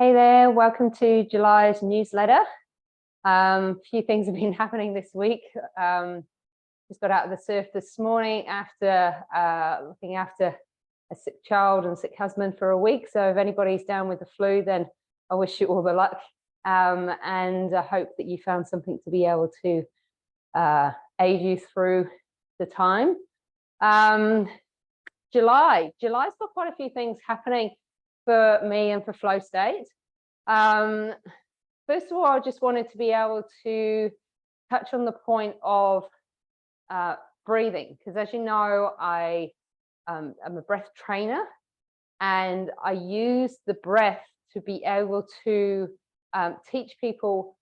Hey there, welcome to July's newsletter. A few things have been happening this week. Just got out of the surf this morning after looking after a sick child and sick husband for a week. So if anybody's down with the flu, then I wish you all the luck. And I hope that you found something to be able to aid you through the time. July's got quite a few things happening for me and for Flow State. First of all, I just wanted to be able to touch on the point of breathing, because as you know, I'm a breath trainer and I use the breath to be able to teach people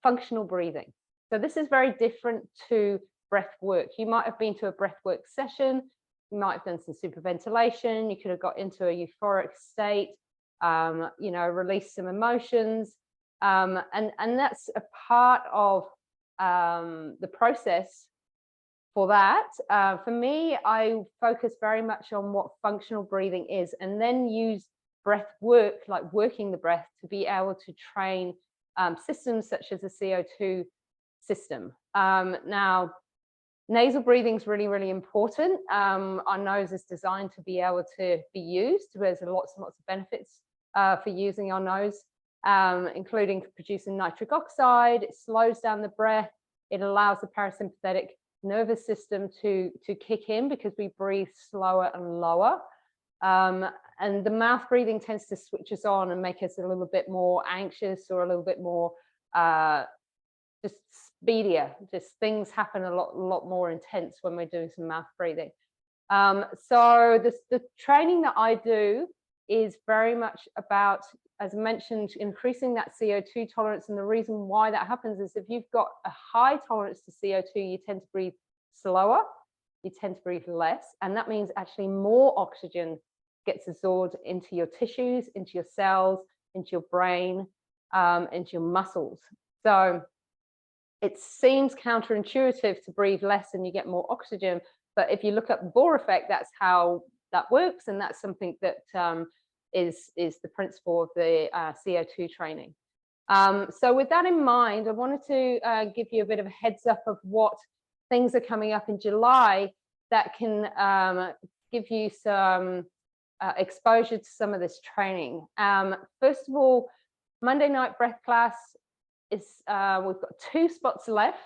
functional breathing. So this is very different to breath work. You might have been to a breath work session, you might have done some superventilation, you could have got into a euphoric state, release some emotions, and that's a part of the process for that. For me, I focus very much on what functional breathing is, and then use breath work, like working the breath, to be able to train systems such as the CO2 system. Now, nasal breathing is really, really important. Our nose is designed to be able to be used. There's lots and lots of benefits for using our nose, including producing nitric oxide. It slows down the breath. It allows the parasympathetic nervous system to kick in because we breathe slower and lower. And the mouth breathing tends to switch us on and make us a little bit more anxious or a little bit more just speedier. Just things happen a lot more intense when we're doing some mouth breathing. So the training that I do is very much about, as I mentioned, increasing that CO2 tolerance. And the reason why that happens is if you've got a high tolerance to CO2, you tend to breathe slower, you tend to breathe less, and that means actually more oxygen gets absorbed into your tissues, into your cells, into your brain, into your muscles. So it seems counterintuitive to breathe less and you get more oxygen, but if you look at the Bohr effect, that's how that works, and that's something that is the principle of the CO2 training. So with that in mind, I wanted to give you a bit of a heads up of what things are coming up in July that can give you some exposure to some of this training. First of all, Monday night breath class is, we've got 2 spots left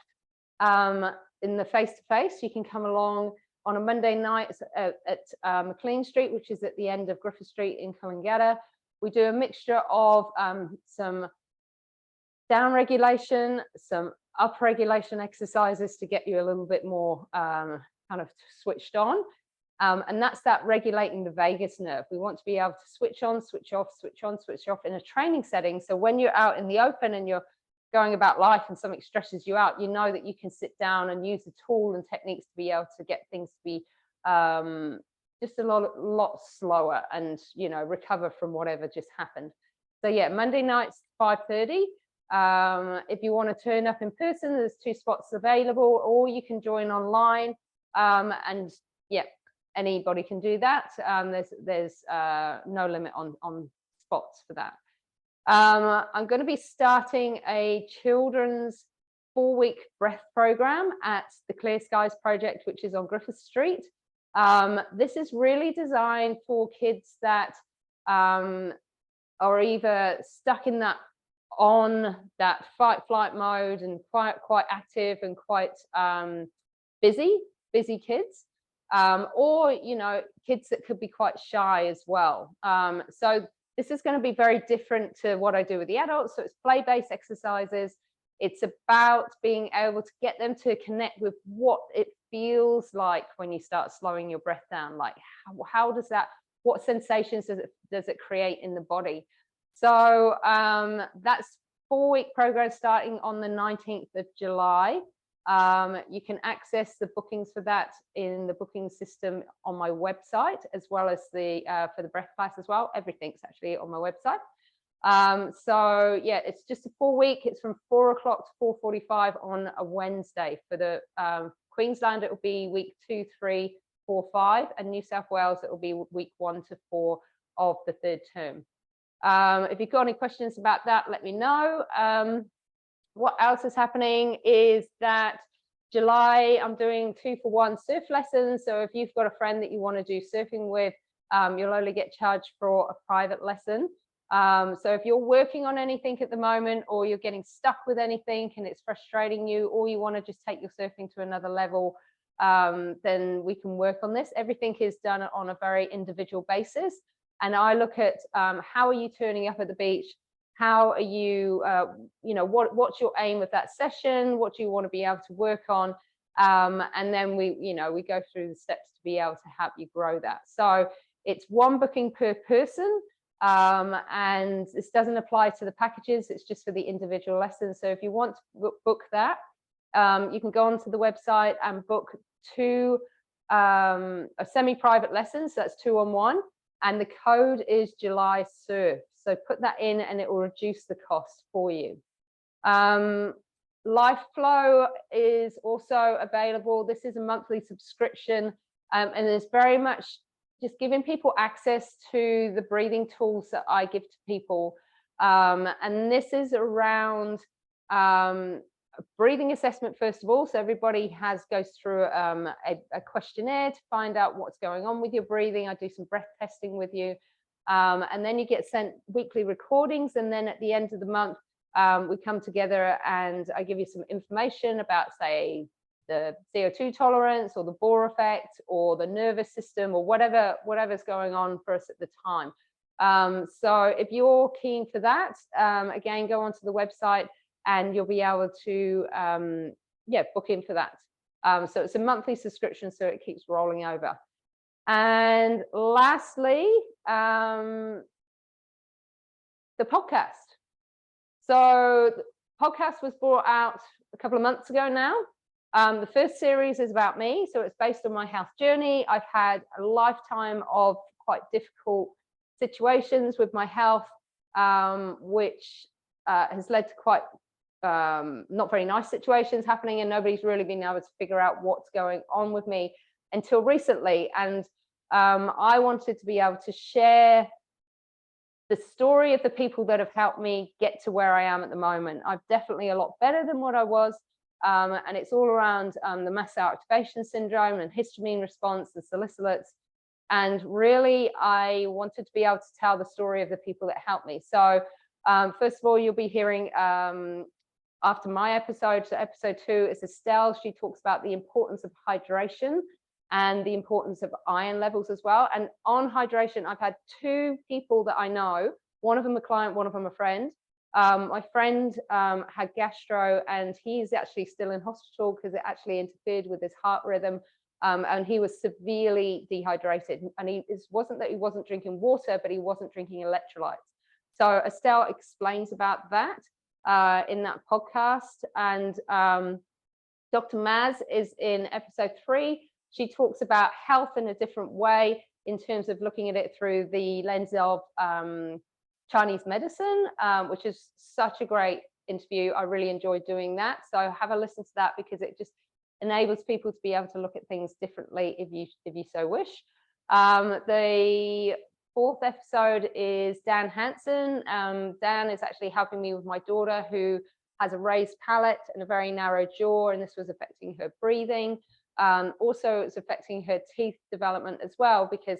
in the face-to-face. You can come along on a Monday night at McLean Street, which is at the end of Griffith Street in Coolangatta. We do a mixture of some down regulation, some up regulation exercises to get you a little bit more kind of switched on. And that's that regulating the vagus nerve. We want to be able to switch on, switch off, switch on, switch off in a training setting. So when you're out in the open and you're going about life and something stresses you out, you know that you can sit down and use the tool and techniques to be able to get things to be just a lot slower and, you know, recover from whatever just happened. So yeah, Monday nights 5:30. If you want to turn up in person, there's 2 spots available, or you can join online. And yeah, anybody can do that. There's no limit on spots for that. I'm going to be starting a children's 4-week breath program at the Clear Skies Project, which is on Griffith Street. This is really designed for kids that are either stuck in that fight-flight mode and quite active and quite busy kids, or, you know, kids that could be quite shy as well. So this is going to be very different to what I do with the adults. So it's play-based exercises. It's about being able to get them to connect with what it feels like when you start slowing your breath down. Like how does that, what sensations does it create in the body? So that's 4-week program starting on the 19th of July. You can access the bookings for that in the booking system on my website, as well as the for the breath class as well. Everything's actually on my website. So yeah, it's just a 4-week. It's from 4 o'clock to 4:45 on a Wednesday. For the Queensland, it will be week 2, 3, 4, 5, and New South Wales, it will be week 1 to 4 of the 3rd term. If you've got any questions about that, let me know. What else is happening is that July, I'm doing 2-for-1 surf lessons. So if you've got a friend that you want to do surfing with, you'll only get charged for a private lesson. So if you're working on anything at the moment, or you're getting stuck with anything and it's frustrating you, or you want to just take your surfing to another level, then we can work on this. Everything is done on a very individual basis. And I look at how are you turning up at the beach? How are you, what's your aim of that session? What do you want to be able to work on? And then we go through the steps to be able to help you grow that. So it's 1 booking per person. And this doesn't apply to the packages, it's just for the individual lessons. So if you want to book that, you can go onto the website and book 2 semi-private lessons. So that's 2-on-1, and the code is July Surf. So put that in and it will reduce the cost for you. LifeFlow is also available. This is a monthly subscription, and it's very much just giving people access to the breathing tools that I give to people. And this is around breathing assessment, first of all. So everybody goes through a questionnaire to find out what's going on with your breathing. I do some breath testing with you. And then you get sent weekly recordings. And then at the end of the month, we come together and I give you some information about, say, the CO2 tolerance or the Bohr effect or the nervous system or whatever's going on for us at the time. So if you're keen for that, again, go onto the website and you'll be able to book in for that. So it's a monthly subscription, so it keeps rolling over. And lastly, the podcast. So the podcast was brought out a couple of months ago now. The first series is about me, so it's based on my health journey. I've had a lifetime of quite difficult situations with my health, which has led to quite not very nice situations happening, and nobody's really been able to figure out what's going on with me until recently. And I wanted to be able to share the story of the people that have helped me get to where I am at the moment. I'm definitely a lot better than what I was. And it's all around the mast cell activation syndrome and histamine response and salicylates. And really, I wanted to be able to tell the story of the people that helped me. So first of all, you'll be hearing after my episode, so episode 2 is Estelle. She talks about the importance of hydration and the importance of iron levels as well. And on hydration, I've had 2 people that I know, one of them a client, one of them a friend. My friend had gastro, and he's actually still in hospital because it actually interfered with his heart rhythm, and he was severely dehydrated. And it wasn't that he wasn't drinking water, but he wasn't drinking electrolytes. So Estelle explains about that in that podcast. And Dr. Maz is in episode 3. She talks about health in a different way in terms of looking at it through the lens of Chinese medicine, which is such a great interview. I really enjoyed doing that. So have a listen to that, because it just enables people to be able to look at things differently if you so wish. The 4th episode is Dan Hansen. Dan is actually helping me with my daughter, who has a raised palate and a very narrow jaw, and this was affecting her breathing. Also, it's affecting her teeth development as well, because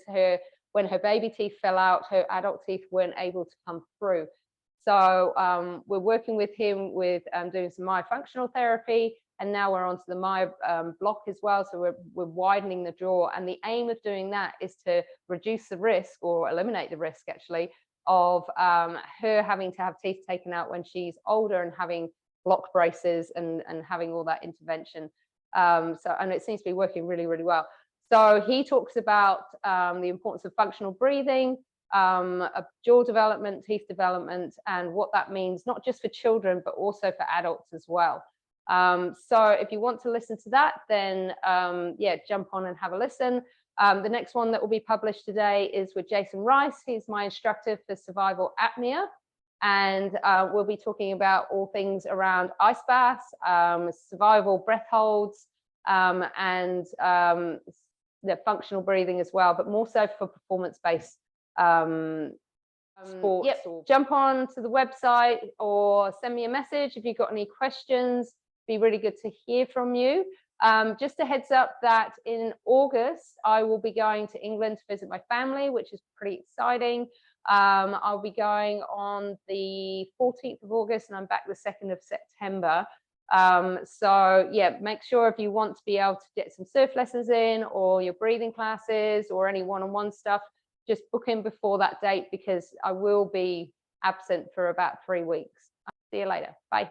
when her baby teeth fell out, her adult teeth weren't able to come through. So we're working with him with doing some myofunctional therapy, and now we're onto the myo block as well. So we're widening the jaw, and the aim of doing that is to reduce the risk, or eliminate the risk actually, of her having to have teeth taken out when she's older and having block braces and having all that intervention. And it seems to be working really, really well. So he talks about the importance of functional breathing, jaw development, teeth development, and what that means, not just for children, but also for adults as well. So if you want to listen to that, then jump on and have a listen. The next one that will be published today is with Jason Rice. He's my instructor for survival apnea. And we'll be talking about all things around ice baths, survival breath holds, and the functional breathing as well, but more so for performance-based sports. Yep. Jump on to the website or send me a message if you've got any questions. Be really good to hear from you. Just a heads up that in August, I will be going to England to visit my family, which is pretty exciting. I'll be going on the 14th of August and I'm back the 2nd of September. So yeah, make sure if you want to be able to get some surf lessons in or your breathing classes or any one-on-one stuff, just book in before that date because I will be absent for about 3 weeks. See you later. Bye.